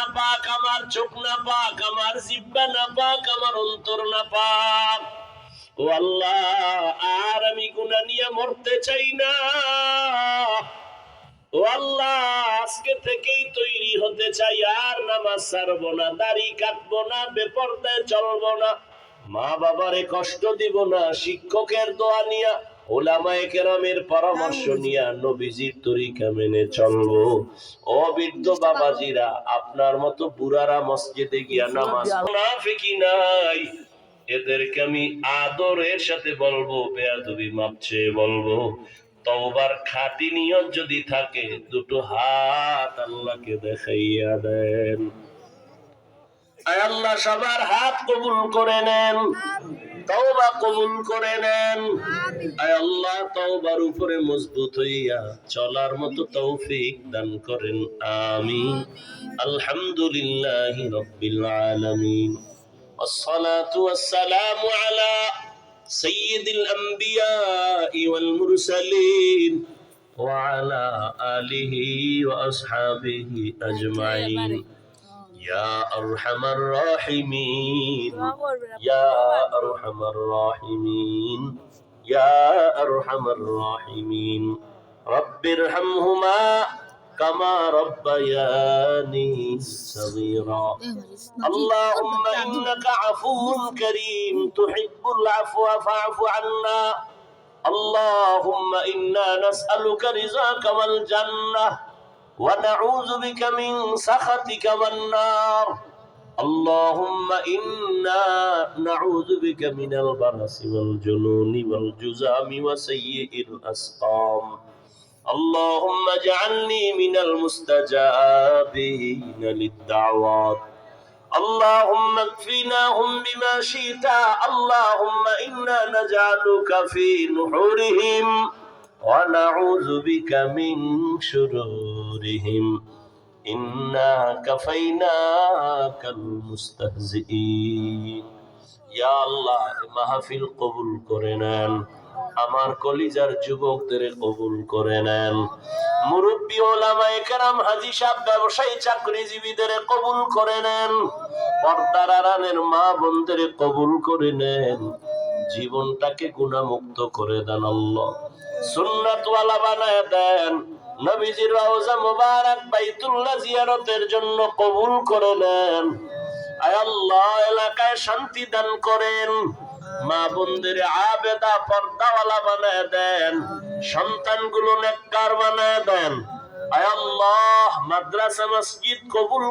না পাক, আমার চোখ না পাক, আমার জিহ্বা না পাক, আমার অন্তর না পাক। ও আল্লাহ, আর আমি গুনাহ নিয়ে মরতে চাই না। ও আল্লাহ, আজকে থেকেই তৈরি হতে চাই, আর নামাজ ছাড়বো না, দাড়ি কাটবো না, বেপরদায় চলবো না, মা বাবারে কষ্ট দিব না, শিক্ষকের দোয়া নিয়া, ওলামায়ে কেরামের পরামর্শ নিয়া নবীজির তরিকা মেনে চলবো। ও বৃদ্ধ বাবাজিরা, আপনার মতো বুড়ারা মসজিদে গিয়া নামাজ মুনাফিকি নাই, এদেরকে আমি আদরের সাথে বলবো, বেয়াদবি মাপ চেয়ে বলবো, তওবার খাঁটি নিয়ত যদি থাকে দুটো হাত আল্লাহকে দেখাইয়া দেন। আয় আল্লাহ, সবার হাত কবুল করে নেন, তওবা কবুল করে নেন। আয় আল্লাহ, তওবার উপরে মজবুত হইয়া চলার মতো তৌফিক দান করেন, আমিন। আলহামদুলিল্লাহি রাব্বিল আলামিন। والصلاة والسلام على سيد الأنبياء والمرسلين وعلى آله وأصحابه أجمعين يا أرحم الراحمين يا أرحم الراحمين يا أرحم الراحمين رب ارحمهما كما ربياني صغيرا اللهم إنك عفو كريم تحب العفو فاعف عنا اللهم إنا نسألك رضاك والجنة ونعوذ بك من سخطك والنار اللهم إنا نعوذ بك من البرص والجنون والجذام وسيء الأسقام اللهم اجعلني من المستجابين للدعوات اللهم اكفناهم بما شئت اللهم إنا نجعلك في نحورهم ونعوذ بك من شرورهم إنا كفيناك المستهزئين يا الله মাহফিল কবুল করে নেন, আমার কলিজার যুবকদের কবুল করে নেন, মুরব্বী ওলামায়ে কেরাম, হাজী সাহেব, ব্যবসায়ী, চাকরিজীবীদের কবুল করে নেন, পর্দার আড়ালের মা বোনদের কবুল করে নেন, জীবনটাকে গুনাহমুক্ত করে দেন আল্লাহ, সুন্নাতওয়ালা বানায় দেন, নবীজির রওজা মুবারক বাইতুল্লাহ জিয়ারতের জন্য কবুল করে নেন। আয় আল্লাহ, এলাকায় শান্তি দান করেন, মা বোনদের আবেদা পর্দাওয়ালা বানায় দেন, সন্তানগুলো নেককার বানায় দেন। আয় আল্লাহ, মাদ্রাসা মসজিদ কবুল